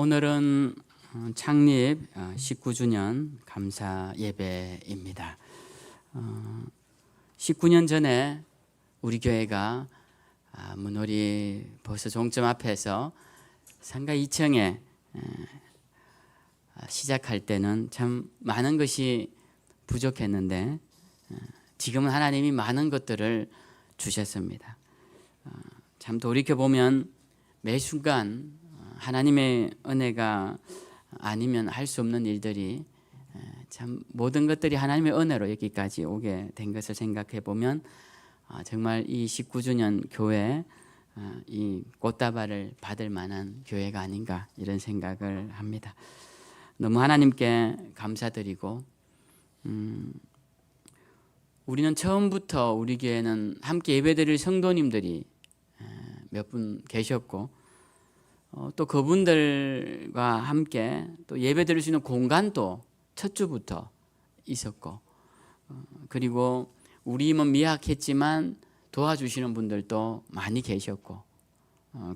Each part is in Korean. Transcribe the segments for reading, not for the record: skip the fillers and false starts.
오늘은 창립 19주년 감사 예배입니다. 19년 전에 우리 교회가 문호리 버스 종점 앞에서 상가 2층에 시작할 때는 참 많은 것이 부족했는데 지금은 하나님이 많은 것들을 주셨습니다. 참 돌이켜보면 매 순간 하나님의 은혜가 아니면 할 수 없는 일들이 참 모든 것들이 하나님의 은혜로 여기까지 오게 된 것을 생각해 보면 정말 이 19주년 교회 이 꽃다발을 받을 만한 교회가 아닌가 이런 생각을 합니다. 너무 하나님께 감사드리고 우리는 처음부터 우리 교회는 함께 예배드릴 성도님들이 몇 분 계셨고 또 그분들과 함께 또 예배드릴 수 있는 공간도 첫 주부터 있었고 그리고 우리 힘은 미약했지만 도와주시는 분들도 많이 계셨고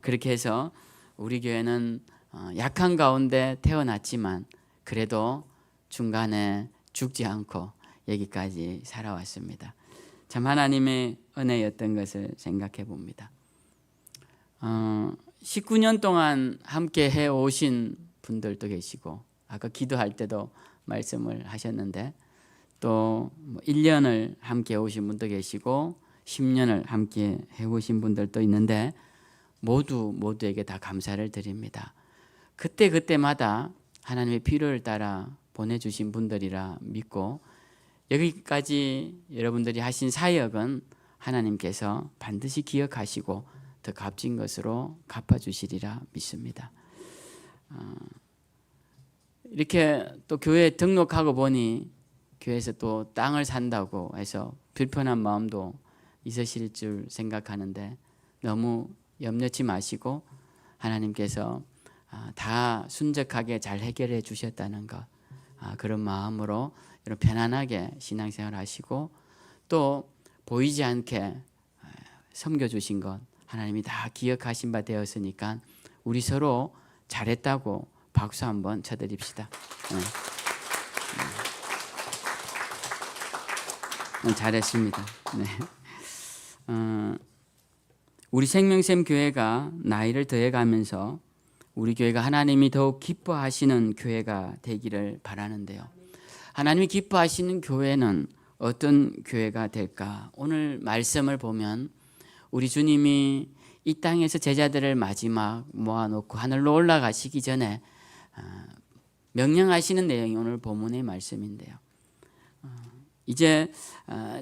그렇게 해서 우리 교회는 약한 가운데 태어났지만 그래도 중간에 죽지 않고 여기까지 살아왔습니다. 참 하나님의 은혜였던 것을 생각해 봅니다. 19년 동안 함께 해오신 분들도 계시고 아까 기도할 때도 말씀을 하셨는데 또 1년을 함께 오신 분도 계시고 10년을 함께 해오신 분들도 있는데 모두에게 다 감사를 드립니다. 그때마다 하나님의 필요를 따라 보내주신 분들이라 믿고 여기까지 여러분들이 하신 사역은 하나님께서 반드시 기억하시고 더 값진 것으로 갚아주시리라 믿습니다. 이렇게 또 교회에 등록하고 보니 교회에서 또 땅을 산다고 해서 불편한 마음도 있으실 줄 생각하는데 너무 염려치 마시고 하나님께서 다 순적하게 잘 해결해 주셨다는 것 그런 마음으로 여러분 편안하게 신앙생활 하시고 또 보이지 않게 섬겨주신 것 하나님이 다 기억하신 바 되었으니까 우리 서로 잘했다고 박수 한번 쳐드립시다. 잘했습니다. 네. 우리 생명샘 교회가 나이를 더해가면서 우리 교회가 하나님이 더욱 기뻐하시는 교회가 되기를 바라는데요. 하나님이 기뻐하시는 교회는 어떤 교회가 될까? 오늘 말씀을 보면 우리 주님이 이 땅에서 제자들을 마지막 모아놓고 하늘로 올라가시기 전에 명령하시는 내용이 오늘 본문의 말씀인데요. 이제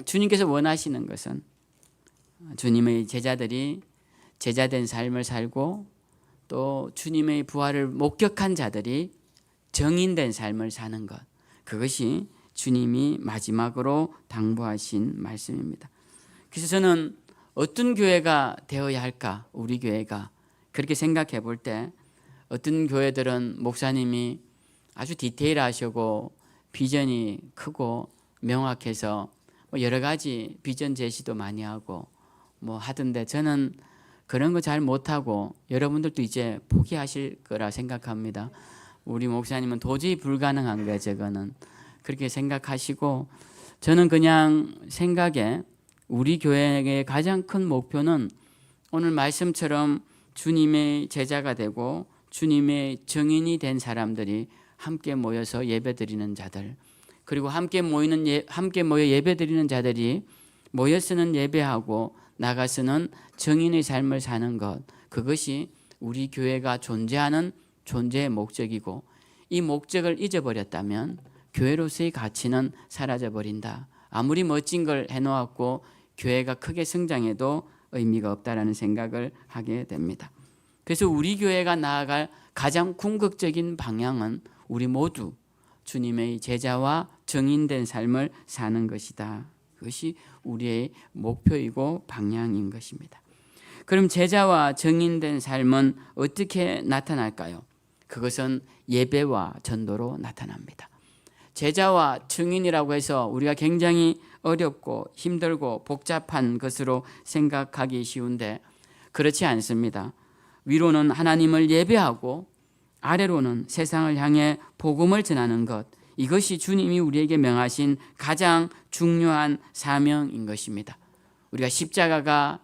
주님께서 원하시는 것은 주님의 제자들이 제자된 삶을 살고 또 주님의 부활을 목격한 자들이 정인된 삶을 사는 것 그것이 주님이 마지막으로 당부하신 말씀입니다. 그래서 저는 어떤 교회가 되어야 할까? 우리 교회가 그렇게 생각해 볼 때 어떤 교회들은 목사님이 아주 디테일하시고 비전이 크고 명확해서 여러 가지 비전 제시도 많이 하고 하던데 저는 그런 거 잘 못하고 여러분들도 이제 포기하실 거라 생각합니다. 우리 목사님은 도저히 불가능한 거예요. 저거는 그렇게 생각하시고 저는 그냥 생각에 우리 교회의 가장 큰 목표는 오늘 말씀처럼 주님의 제자가 되고 주님의 증인이 된 사람들이 함께 모여서 예배드리는 자들 그리고 함께 모여 예배드리는 자들이 모여서는 예배하고 나가서는 증인의 삶을 사는 것 그것이 우리 교회가 존재하는 존재의 목적이고 이 목적을 잊어버렸다면 교회로서의 가치는 사라져버린다. 아무리 멋진 걸 해놓았고 교회가 크게 성장해도 의미가 없다라는 생각을 하게 됩니다. 그래서 우리 교회가 나아갈 가장 궁극적인 방향은 우리 모두 주님의 제자와 증인된 삶을 사는 것이다. 그것이 우리의 목표이고 방향인 것입니다. 그럼 제자와 증인된 삶은 어떻게 나타날까요? 그것은 예배와 전도로 나타납니다. 제자와 증인이라고 해서 우리가 굉장히 어렵고 힘들고 복잡한 것으로 생각하기 쉬운데 그렇지 않습니다. 위로는 하나님을 예배하고 아래로는 세상을 향해 복음을 전하는 것, 이것이 주님이 우리에게 명하신 가장 중요한 사명인 것입니다. 우리가 십자가가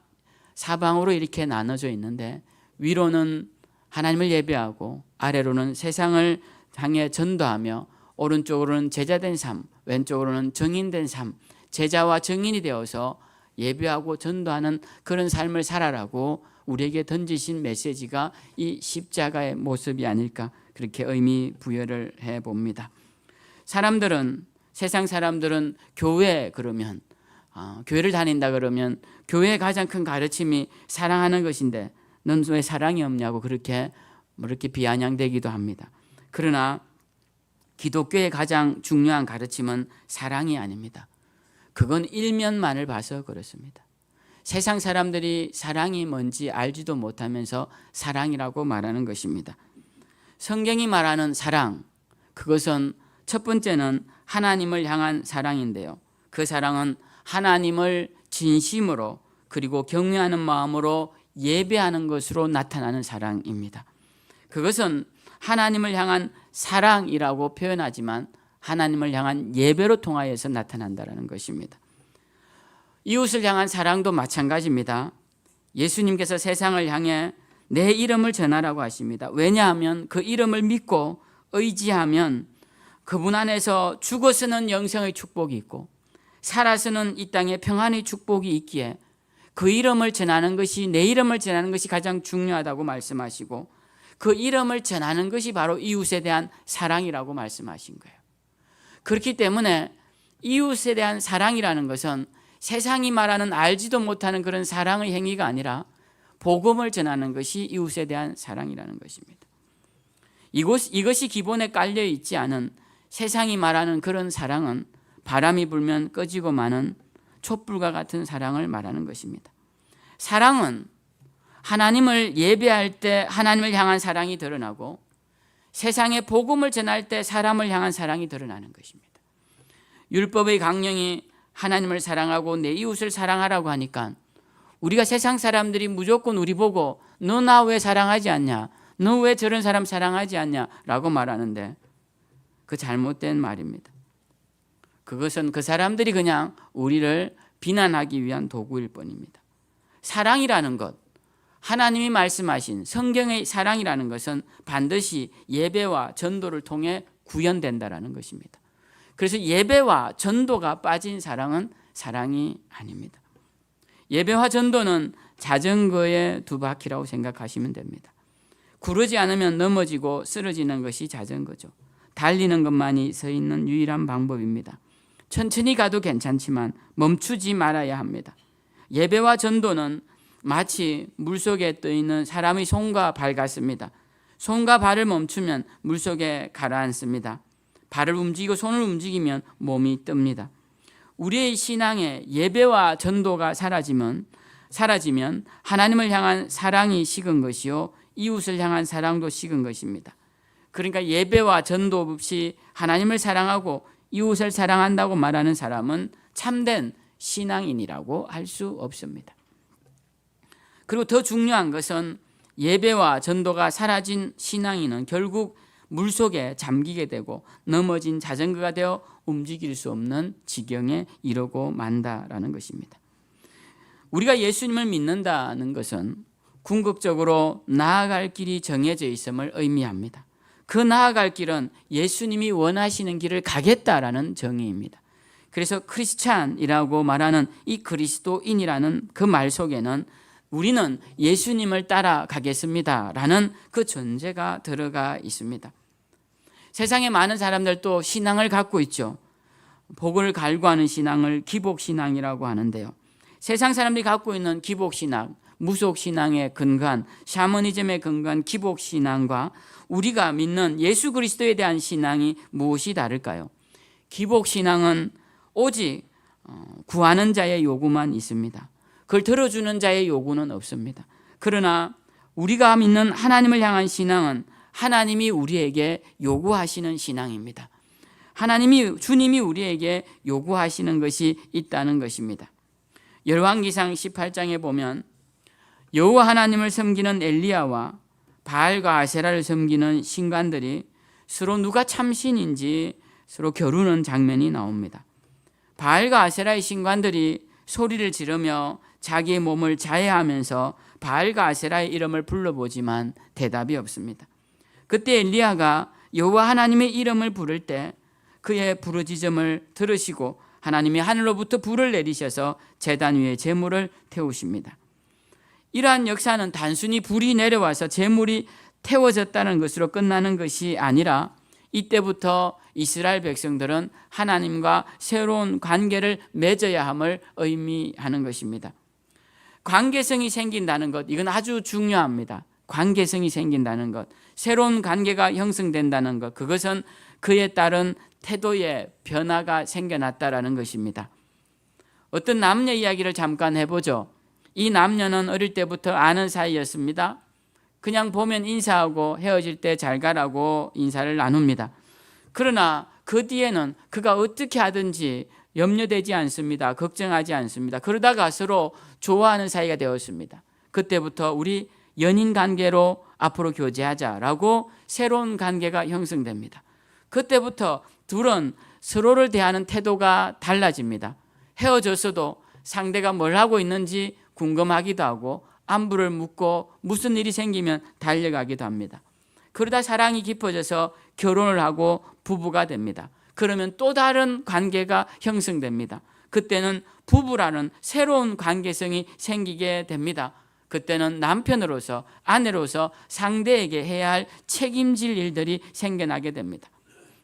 사방으로 이렇게 나눠져 있는데 위로는 하나님을 예배하고 아래로는 세상을 향해 전도하며 오른쪽으로는 제자된 삶, 왼쪽으로는 증인된 삶, 제자와 증인이 되어서 예배하고 전도하는 그런 삶을 살아라고 우리에게 던지신 메시지가 이 십자가의 모습이 아닐까, 그렇게 의미 부여를 해봅니다. 세상 사람들은 교회 그러면 교회를 다닌다 그러면 교회의 가장 큰 가르침이 사랑하는 것인데 넌 왜 사랑이 없냐고 그렇게 비아냥대기도 합니다. 그러나 기독교의 가장 중요한 가르침은 사랑이 아닙니다. 그건 일면만을 봐서 그렇습니다. 세상 사람들이 사랑이 뭔지 알지도 못하면서 사랑이라고 말하는 것입니다. 성경이 말하는 사랑, 그것은 첫 번째는 하나님을 향한 사랑인데요. 그 사랑은 하나님을 진심으로 그리고 경외하는 마음으로 예배하는 것으로 나타나는 사랑입니다. 그것은 하나님을 향한 사랑이라고 표현하지만 하나님을 향한 예배로 통하여서 나타난다는 것입니다. 이웃을 향한 사랑도 마찬가지입니다. 예수님께서 세상을 향해 내 이름을 전하라고 하십니다. 왜냐하면 그 이름을 믿고 의지하면 그분 안에서 죽어서는 영생의 축복이 있고 살아서는 이 땅에 평안의 축복이 있기에 그 이름을 전하는 것이, 내 이름을 전하는 것이 가장 중요하다고 말씀하시고 그 이름을 전하는 것이 바로 이웃에 대한 사랑이라고 말씀하신 거예요. 그렇기 때문에 이웃에 대한 사랑이라는 것은 세상이 말하는 알지도 못하는 그런 사랑의 행위가 아니라 복음을 전하는 것이 이웃에 대한 사랑이라는 것입니다. 이것이 기본에 깔려 있지 않은 세상이 말하는 그런 사랑은 바람이 불면 꺼지고 마는 촛불과 같은 사랑을 말하는 것입니다. 사랑은 하나님을 예배할 때 하나님을 향한 사랑이 드러나고 세상에 복음을 전할 때 사람을 향한 사랑이 드러나는 것입니다. 율법의 강령이 하나님을 사랑하고 내 이웃을 사랑하라고 하니까 우리가 세상 사람들이 무조건 우리 보고 너 나 왜 사랑하지 않냐, 너 왜 저런 사람 사랑하지 않냐 라고 말하는데 그 잘못된 말입니다. 그것은 그 사람들이 그냥 우리를 비난하기 위한 도구일 뿐입니다. 사랑이라는 것, 하나님이 말씀하신 성경의 사랑이라는 것은 반드시 예배와 전도를 통해 구현된다는 것입니다. 그래서 예배와 전도가 빠진 사랑은 사랑이 아닙니다. 예배와 전도는 자전거의 두 바퀴라고 생각하시면 됩니다. 구르지 않으면 넘어지고 쓰러지는 것이 자전거죠. 달리는 것만이 서 있는 유일한 방법입니다. 천천히 가도 괜찮지만 멈추지 말아야 합니다. 예배와 전도는 마치 물속에 떠있는 사람의 손과 발 같습니다. 손과 발을 멈추면 물속에 가라앉습니다. 발을 움직이고 손을 움직이면 몸이 뜹니다. 우리의 신앙에 예배와 전도가 사라지면 하나님을 향한 사랑이 식은 것이요 이웃을 향한 사랑도 식은 것입니다. 그러니까 예배와 전도 없이 하나님을 사랑하고 이웃을 사랑한다고 말하는 사람은 참된 신앙인이라고 할 수 없습니다. 그리고 더 중요한 것은 예배와 전도가 사라진 신앙인은 결국 물속에 잠기게 되고 넘어진 자전거가 되어 움직일 수 없는 지경에 이르고 만다라는 것입니다. 우리가 예수님을 믿는다는 것은 궁극적으로 나아갈 길이 정해져 있음을 의미합니다. 그 나아갈 길은 예수님이 원하시는 길을 가겠다라는 정의입니다. 그래서 크리스찬이라고 말하는 이 그리스도인이라는 그 말 속에는 우리는 예수님을 따라가겠습니다라는 그 전제가 들어가 있습니다. 세상에 많은 사람들도 신앙을 갖고 있죠. 복을 갈구하는 신앙을 기복신앙이라고 하는데요. 세상 사람들이 갖고 있는 기복신앙, 무속신앙에 근거한 샤머니즘에 근거한 기복신앙과 우리가 믿는 예수 그리스도에 대한 신앙이 무엇이 다를까요? 기복신앙은 오직 구하는 자의 요구만 있습니다. 그걸 들어주는 자의 요구는 없습니다. 그러나 우리가 믿는 하나님을 향한 신앙은 하나님이 우리에게 요구하시는 신앙입니다. 주님이 우리에게 요구하시는 것이 있다는 것입니다. 열왕기상 18장에 보면 여호와 하나님을 섬기는 엘리야와 바알과 아세라를 섬기는 신관들이 서로 누가 참신인지 서로 겨루는 장면이 나옵니다. 바알과 아세라의 신관들이 소리를 지르며 자기의 몸을 자해하면서 바알과 아세라의 이름을 불러보지만 대답이 없습니다. 그때 엘리야가 여호와 하나님의 이름을 부를 때 그의 부르짖음을 들으시고 하나님이 하늘로부터 불을 내리셔서 제단 위에 제물을 태우십니다. 이러한 역사는 단순히 불이 내려와서 제물이 태워졌다는 것으로 끝나는 것이 아니라 이때부터 이스라엘 백성들은 하나님과 새로운 관계를 맺어야 함을 의미하는 것입니다. 관계성이 생긴다는 것, 이건 아주 중요합니다. 관계성이 생긴다는 것, 새로운 관계가 형성된다는 것, 그것은 그에 따른 태도의 변화가 생겨났다라는 것입니다. 어떤 남녀 이야기를 잠깐 해보죠. 이 남녀는 어릴 때부터 아는 사이였습니다. 그냥 보면 인사하고 헤어질 때 잘 가라고 인사를 나눕니다. 그러나 그 뒤에는 그가 어떻게 하든지 염려되지 않습니다. 걱정하지 않습니다. 그러다가 서로 좋아하는 사이가 되었습니다. 그때부터 우리 연인 관계로 앞으로 교제하자라고 새로운 관계가 형성됩니다. 그때부터 둘은 서로를 대하는 태도가 달라집니다. 헤어졌어도 상대가 뭘 하고 있는지 궁금하기도 하고 안부를 묻고 무슨 일이 생기면 달려가기도 합니다. 그러다 사랑이 깊어져서 결혼을 하고 부부가 됩니다. 그러면 또 다른 관계가 형성됩니다. 그때는 부부라는 새로운 관계성이 생기게 됩니다. 그때는 남편으로서 아내로서 상대에게 해야 할 책임질 일들이 생겨나게 됩니다.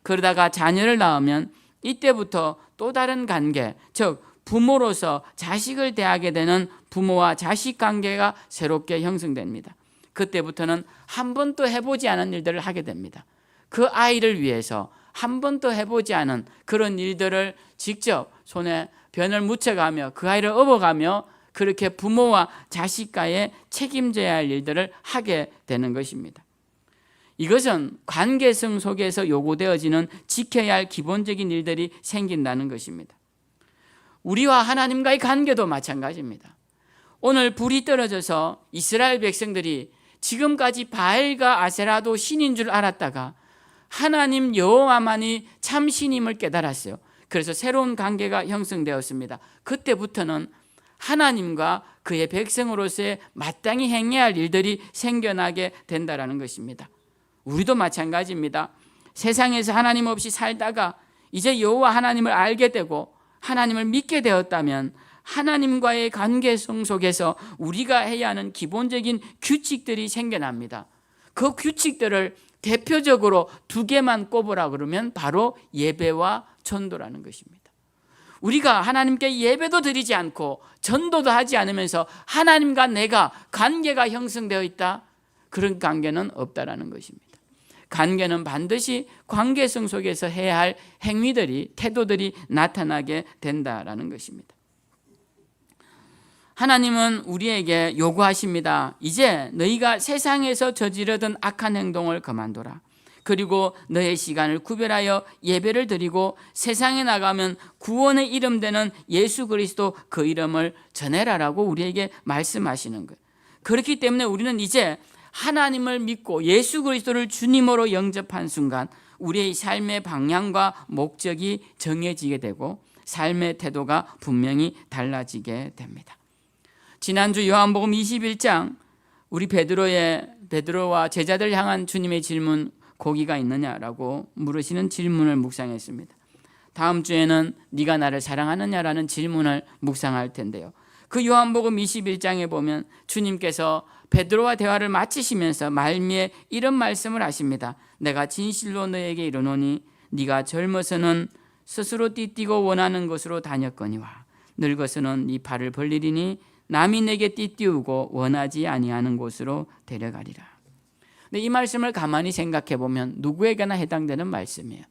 그러다가 자녀를 낳으면 이때부터 또 다른 관계, 즉 부모로서 자식을 대하게 되는 부모와 자식 관계가 새롭게 형성됩니다. 그때부터는 한 번도 해보지 않은 일들을 하게 됩니다. 그 아이를 위해서 한 번도 해보지 않은 그런 일들을 직접 손에 변을 묻혀가며 그 아이를 업어가며 그렇게 부모와 자식과의 책임져야 할 일들을 하게 되는 것입니다. 이것은 관계성 속에서 요구되어지는 지켜야 할 기본적인 일들이 생긴다는 것입니다. 우리와 하나님과의 관계도 마찬가지입니다. 오늘 불이 떨어져서 이스라엘 백성들이 지금까지 바알과 아세라도 신인 줄 알았다가 하나님 여호와만이 참 신임을 깨달았어요. 그래서 새로운 관계가 형성되었습니다. 그때부터는 하나님과 그의 백성으로서의 마땅히 행해야 할 일들이 생겨나게 된다는 것입니다. 우리도 마찬가지입니다. 세상에서 하나님 없이 살다가 이제 여호와 하나님을 알게 되고 하나님을 믿게 되었다면 하나님과의 관계성 속에서 우리가 해야 하는 기본적인 규칙들이 생겨납니다. 그 규칙들을 대표적으로 두 개만 꼽으라 그러면 바로 예배와 전도라는 것입니다. 우리가 하나님께 예배도 드리지 않고 전도도 하지 않으면서 하나님과 내가 관계가 형성되어 있다? 그런 관계는 없다라는 것입니다. 관계는 반드시 관계성 속에서 해야 할 행위들이, 태도들이 나타나게 된다라는 것입니다. 하나님은 우리에게 요구하십니다. 이제 너희가 세상에서 저지르던 악한 행동을 그만둬라. 그리고 너의 시간을 구별하여 예배를 드리고 세상에 나가면 구원의 이름 되는 예수 그리스도 그 이름을 전해라라고 우리에게 말씀하시는 거예요. 그렇기 때문에 우리는 이제 하나님을 믿고 예수 그리스도를 주님으로 영접한 순간 우리의 삶의 방향과 목적이 정해지게 되고 삶의 태도가 분명히 달라지게 됩니다. 지난주 요한복음 21장 우리 베드로와 제자들 향한 주님의 질문, 고기가 있느냐라고 물으시는 질문을 묵상했습니다. 다음 주에는 네가 나를 사랑하느냐라는 질문을 묵상할 텐데요. 그 요한복음 21장에 보면 주님께서 베드로와 대화를 마치시면서 말미에 이런 말씀을 하십니다. 내가 진실로 너에게 이르노니 네가 젊어서는 스스로 띠띠고 원하는 곳으로 다녔거니와 늙어서는 네 팔을 벌리리니 남이 내게 띠띠우고 원하지 아니하는 곳으로 데려가리라. 근데 이 말씀을 가만히 생각해 보면 누구에게나 해당되는 말씀이에요.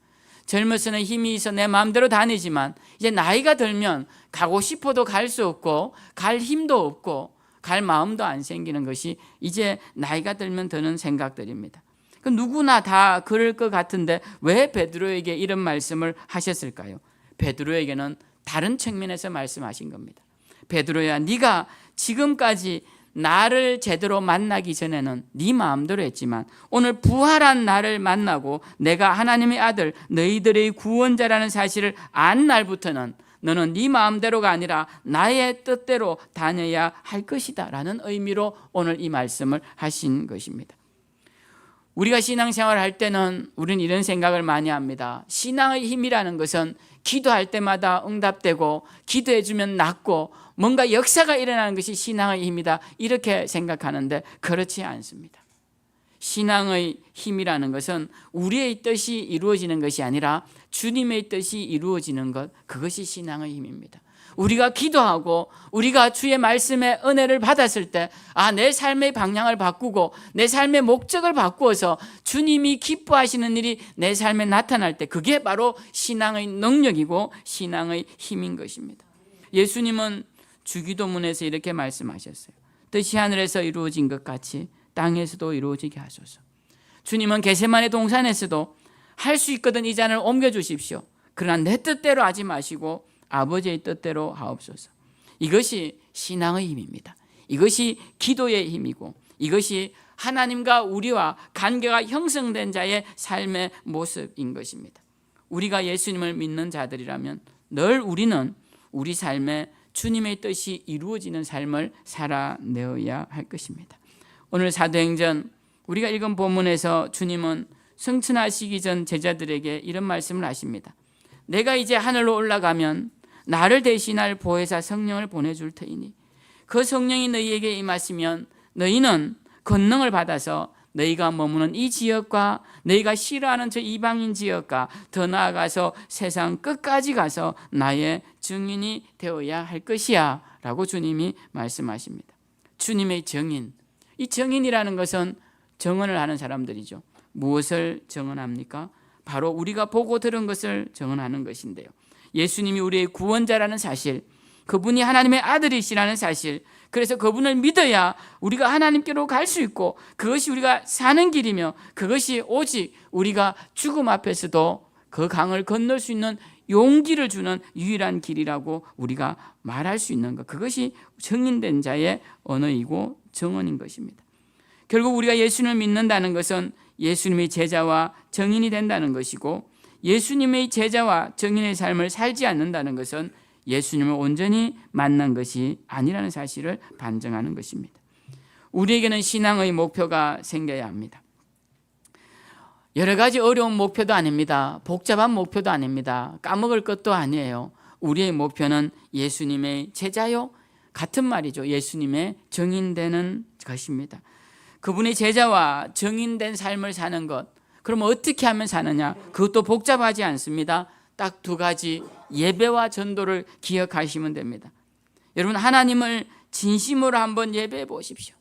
젊어서는 힘이 있어 내 마음대로 다니지만 이제 나이가 들면 가고 싶어도 갈 수 없고 갈 힘도 없고 갈 마음도 안 생기는 것이 이제 나이가 들면 드는 생각들입니다. 누구나 다 그럴 것 같은데 왜 베드로에게 이런 말씀을 하셨을까요? 베드로에게는 다른 측면에서 말씀하신 겁니다. 베드로야, 네가 지금까지 나를 제대로 만나기 전에는 네 마음대로 했지만 오늘 부활한 나를 만나고 내가 하나님의 아들 너희들의 구원자라는 사실을 안 날부터는 너는 네 마음대로가 아니라 나의 뜻대로 다녀야 할 것이다 라는 의미로 오늘 이 말씀을 하신 것입니다. 우리가 신앙생활을 할 때는 우리는 이런 생각을 많이 합니다. 신앙의 힘이라는 것은 기도할 때마다 응답되고 기도해 주면 낫고 뭔가 역사가 일어나는 것이 신앙의 힘이다 이렇게 생각하는데 그렇지 않습니다. 신앙의 힘이라는 것은 우리의 뜻이 이루어지는 것이 아니라 주님의 뜻이 이루어지는 것, 그것이 신앙의 힘입니다. 우리가 기도하고 우리가 주의 말씀의 은혜를 받았을 때 내 삶의 방향을 바꾸고 내 삶의 목적을 바꾸어서 주님이 기뻐하시는 일이 내 삶에 나타날 때 그게 바로 신앙의 능력이고 신앙의 힘인 것입니다. 예수님은 주기도문에서 이렇게 말씀하셨어요. 뜻이 하늘에서 이루어진 것 같이 땅에서도 이루어지게 하소서. 주님은 겟세마네 동산에서도 할 수 있거든 이 잔을 옮겨주십시오. 그러나 내 뜻대로 하지 마시고 아버지의 뜻대로 하옵소서. 이것이 신앙의 힘입니다. 이것이 기도의 힘이고 이것이 하나님과 우리와 관계가 형성된 자의 삶의 모습인 것입니다. 우리가 예수님을 믿는 자들이라면 늘 우리는 우리 삶에 주님의 뜻이 이루어지는 삶을 살아내어야 할 것입니다. 오늘 사도행전 우리가 읽은 본문에서 주님은 승천하시기 전 제자들에게 이런 말씀을 하십니다. 내가 이제 하늘로 올라가면 나를 대신할 보혜사 성령을 보내줄 터이니 그 성령이 너희에게 임하시면 너희는 권능을 받아서 너희가 머무는 이 지역과 너희가 싫어하는 저 이방인 지역과 더 나아가서 세상 끝까지 가서 나의 증인이 되어야 할 것이야 라고 주님이 말씀하십니다. 주님의 증인, 이 증인이라는 것은 증언을 하는 사람들이죠. 무엇을 증언합니까? 바로 우리가 보고 들은 것을 증언하는 것인데요. 예수님이 우리의 구원자라는 사실, 그분이 하나님의 아들이시라는 사실, 그래서 그분을 믿어야 우리가 하나님께로 갈 수 있고 그것이 우리가 사는 길이며 그것이 오직 우리가 죽음 앞에서도 그 강을 건널 수 있는 용기를 주는 유일한 길이라고 우리가 말할 수 있는 것, 그것이 증인된 자의 언어이고 증언인 것입니다. 결국 우리가 예수님을 믿는다는 것은 예수님의 제자와 증인이 된다는 것이고 예수님의 제자와 증인의 삶을 살지 않는다는 것은 예수님을 온전히 만난 것이 아니라는 사실을 반증하는 것입니다. 우리에게는 신앙의 목표가 생겨야 합니다. 여러 가지 어려운 목표도 아닙니다. 복잡한 목표도 아닙니다. 까먹을 것도 아니에요. 우리의 목표는 예수님의 제자요, 같은 말이죠. 예수님의 증인되는 것입니다. 그분의 제자와 증인된 삶을 사는 것, 그럼 어떻게 하면 사느냐? 그것도 복잡하지 않습니다. 딱 두 가지, 예배와 전도를 기억하시면 됩니다. 여러분, 하나님을 진심으로 한번 예배해 보십시오.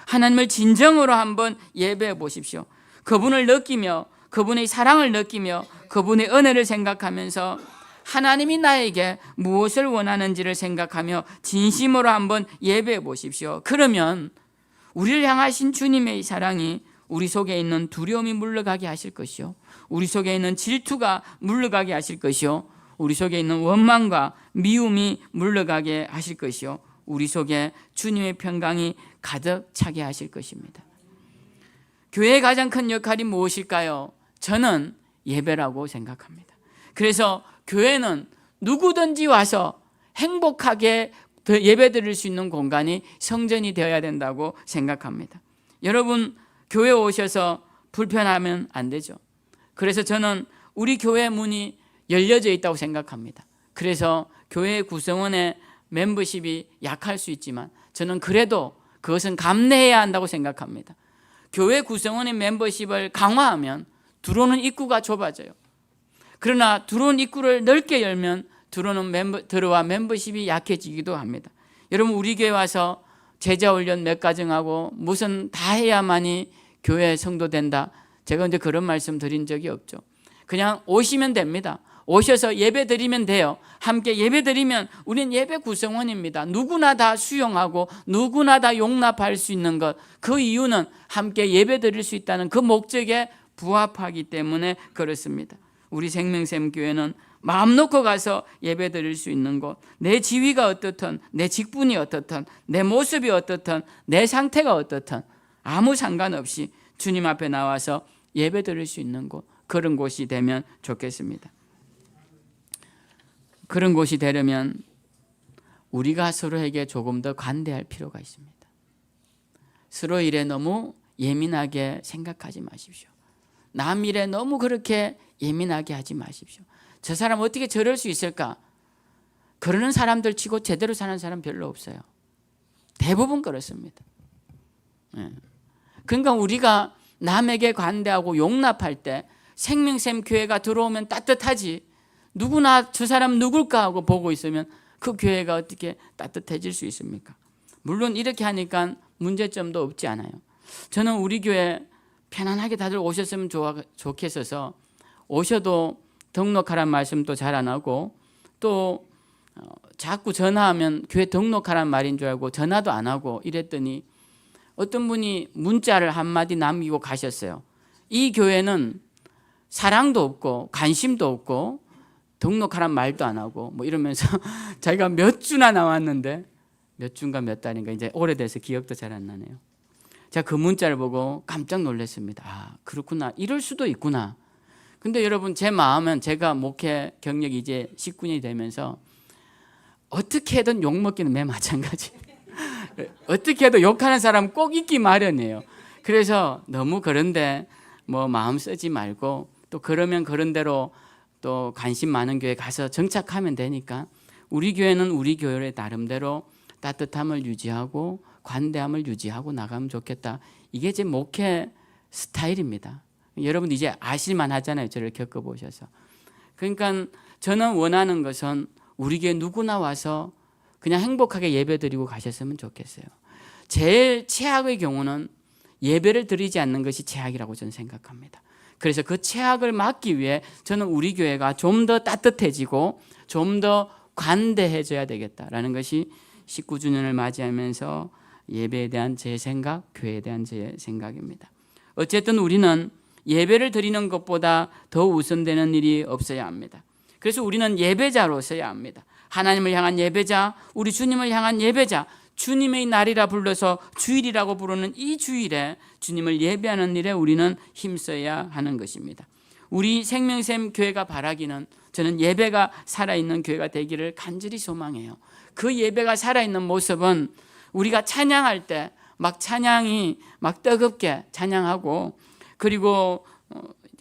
하나님을 진정으로 한번 예배해 보십시오. 그분을 느끼며 그분의 사랑을 느끼며 그분의 은혜를 생각하면서 하나님이 나에게 무엇을 원하는지를 생각하며 진심으로 한번 예배해 보십시오. 그러면 우리를 향하신 주님의 사랑이 우리 속에 있는 두려움이 물러가게 하실 것이요, 우리 속에 있는 질투가 물러가게 하실 것이요, 우리 속에 있는 원망과 미움이 물러가게 하실 것이요, 우리 속에 주님의 평강이 가득 차게 하실 것입니다. 교회의 가장 큰 역할이 무엇일까요? 저는 예배라고 생각합니다. 그래서 교회는 누구든지 와서 행복하게 예배 드릴 수 있는 공간이 성전이 되어야 된다고 생각합니다. 여러분, 교회 오셔서 불편하면 안 되죠. 그래서 저는 우리 교회 문이 열려져 있다고 생각합니다. 그래서 교회 구성원의 멤버십이 약할 수 있지만 저는 그래도 그것은 감내해야 한다고 생각합니다. 교회 구성원의 멤버십을 강화하면 들어오는 입구가 좁아져요. 그러나 들어온 입구를 넓게 열면 들어와 멤버십이 약해지기도 합니다. 여러분, 우리 교회 와서 제자 훈련 몇 가정하고 무슨 다 해야만이 교회 성도 된다, 제가 이제 그런 말씀 드린 적이 없죠. 그냥 오시면 됩니다. 오셔서 예배 드리면 돼요. 함께 예배 드리면 우리는 예배 구성원입니다. 누구나 다 수용하고 누구나 다 용납할 수 있는 것, 그 이유는 함께 예배 드릴 수 있다는 그 목적에 부합하기 때문에 그렇습니다. 우리 생명샘 교회는 마음 놓고 가서 예배 드릴 수 있는 곳, 내 지위가 어떻든, 내 직분이 어떻든, 내 모습이 어떻든, 내 상태가 어떻든 아무 상관없이 주님 앞에 나와서 예배 드릴 수 있는 곳, 그런 곳이 되면 좋겠습니다. 그런 곳이 되려면 우리가 서로에게 조금 더 관대할 필요가 있습니다. 서로 일에 너무 예민하게 생각하지 마십시오. 남 일에 너무 그렇게 예민하게 하지 마십시오. 저 사람 어떻게 저럴 수 있을까? 그러는 사람들 치고 제대로 사는 사람 별로 없어요. 대부분 그렇습니다. 그러니까 우리가 남에게 관대하고 용납할 때 생명샘 교회가 들어오면 따뜻하지, 누구나 저 사람 누굴까 하고 보고 있으면 그 교회가 어떻게 따뜻해질 수 있습니까? 물론 이렇게 하니까 문제점도 없지 않아요. 저는 우리 교회 편안하게 다들 오셨으면 좋겠어서 오셔도 등록하란 말씀도 잘 안 하고 또 자꾸 전화하면 교회 등록하란 말인 줄 알고 전화도 안 하고 이랬더니 어떤 분이 문자를 한마디 남기고 가셨어요. 이 교회는 사랑도 없고 관심도 없고 등록하란 말도 안 하고 뭐 이러면서 자기가 몇 주나 나왔는데 몇 주인가 몇 달인가 이제 오래돼서 기억도 잘 안 나네요. 제가 그 문자를 보고 깜짝 놀랐습니다. 아, 그렇구나. 이럴 수도 있구나. 근데 여러분 제 마음은 제가 목회 경력이 이제 19년이 되면서 어떻게 해든 욕먹기는 매 마찬가지. 어떻게 해도 욕하는 사람 꼭 있기 마련이에요. 그래서 너무 그런데 뭐 마음 쓰지 말고 또 그러면 그런 대로 또 관심 많은 교회 가서 정착하면 되니까 우리 교회는 우리 교회의 나름대로 따뜻함을 유지하고 관대함을 유지하고 나가면 좋겠다. 이게 제 목회 스타일입니다. 여러분 이제 아실만 하잖아요. 저를 겪어보셔서. 그러니까 저는 원하는 것은 우리 교회 누구나 와서 그냥 행복하게 예배드리고 가셨으면 좋겠어요. 제일 최악의 경우는 예배를 드리지 않는 것이 최악이라고 저는 생각합니다. 그래서 그 최악을 막기 위해 저는 우리 교회가 좀 더 따뜻해지고 좀 더 관대해져야 되겠다라는 것이 19주년을 맞이하면서 예배에 대한 제 생각, 교회에 대한 제 생각입니다. 어쨌든 우리는 예배를 드리는 것보다 더 우선되는 일이 없어야 합니다. 그래서 우리는 예배자로서야 합니다. 하나님을 향한 예배자, 우리 주님을 향한 예배자, 주님의 날이라 불러서 주일이라고 부르는 이 주일에 주님을 예배하는 일에 우리는 힘써야 하는 것입니다. 우리 생명샘 교회가 바라기는 저는 예배가 살아있는 교회가 되기를 간절히 소망해요. 그 예배가 살아있는 모습은 우리가 찬양할 때 막 찬양이 막 뜨겁게 찬양하고 그리고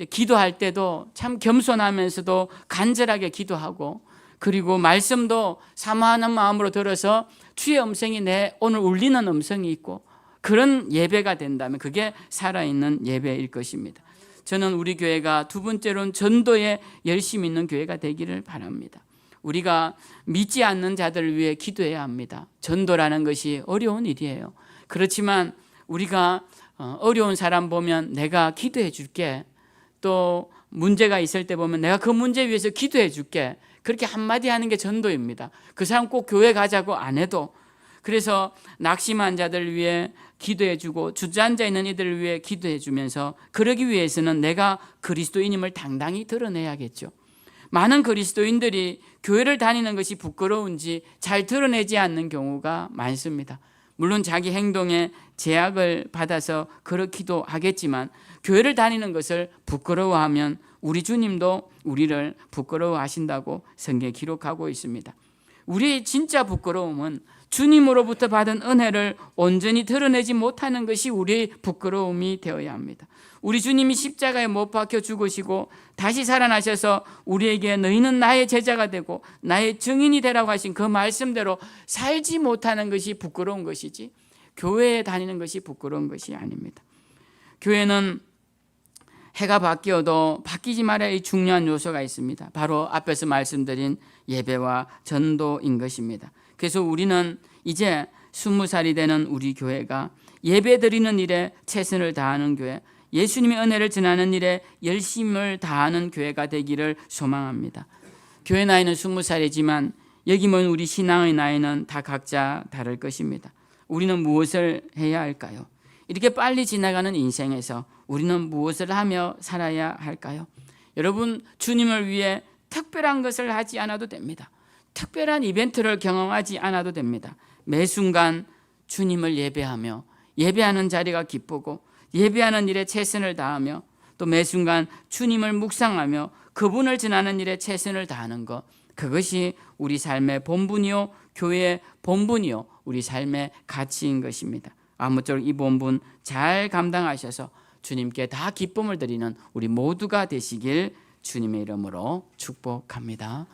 기도할 때도 참 겸손하면서도 간절하게 기도하고 그리고 말씀도 사모하는 마음으로 들어서 주의 음성이 내 오늘 울리는 음성이 있고 그런 예배가 된다면 그게 살아있는 예배일 것입니다. 저는 우리 교회가 두 번째로는 전도에 열심히 있는 교회가 되기를 바랍니다. 우리가 믿지 않는 자들을 위해 기도해야 합니다. 전도라는 것이 어려운 일이에요. 그렇지만 우리가 어려운 사람 보면 내가 기도해 줄게. 또 문제가 있을 때 보면 내가 그 문제 위해서 기도해 줄게. 그렇게 한마디 하는 게 전도입니다. 그 사람 꼭 교회 가자고 안 해도. 그래서 낙심한 자들을 위해 기도해 주고 주저앉아 있는 이들을 위해 기도해 주면서 그러기 위해서는 내가 그리스도인임을 당당히 드러내야겠죠. 많은 그리스도인들이 교회를 다니는 것이 부끄러운지 잘 드러내지 않는 경우가 많습니다. 물론 자기 행동에 제약을 받아서 그렇기도 하겠지만 교회를 다니는 것을 부끄러워하면 우리 주님도 우리를 부끄러워하신다고 성경에 기록하고 있습니다. 우리의 진짜 부끄러움은 주님으로부터 받은 은혜를 온전히 드러내지 못하는 것이 우리의 부끄러움이 되어야 합니다. 우리 주님이 십자가에 못 박혀 죽으시고 다시 살아나셔서 우리에게 너희는 나의 제자가 되고 나의 증인이 되라고 하신 그 말씀대로 살지 못하는 것이 부끄러운 것이지 교회에 다니는 것이 부끄러운 것이 아닙니다. 교회는 해가 바뀌어도 바뀌지 말아야 할 중요한 요소가 있습니다. 바로 앞에서 말씀드린 예배와 전도인 것입니다. 그래서 우리는 이제 20살이 되는 우리 교회가 예배 드리는 일에 최선을 다하는 교회, 예수님의 은혜를 전하는 일에 열심을 다하는 교회가 되기를 소망합니다. 교회 나이는 20살이지만 여기 모인 우리 신앙의 나이는 다 각자 다를 것입니다. 우리는 무엇을 해야 할까요? 이렇게 빨리 지나가는 인생에서 우리는 무엇을 하며 살아야 할까요? 여러분 주님을 위해 특별한 것을 하지 않아도 됩니다. 특별한 이벤트를 경험하지 않아도 됩니다. 매 순간 주님을 예배하며 예배하는 자리가 기쁘고 예배하는 일에 최선을 다하며 또 매 순간 주님을 묵상하며 그분을 전하는 일에 최선을 다하는 것, 그것이 우리 삶의 본분이요 교회의 본분이요 우리 삶의 가치인 것입니다. 아무쪼록 이 본분 잘 감당하셔서 주님께 다 기쁨을 드리는 우리 모두가 되시길 주님의 이름으로 축복합니다.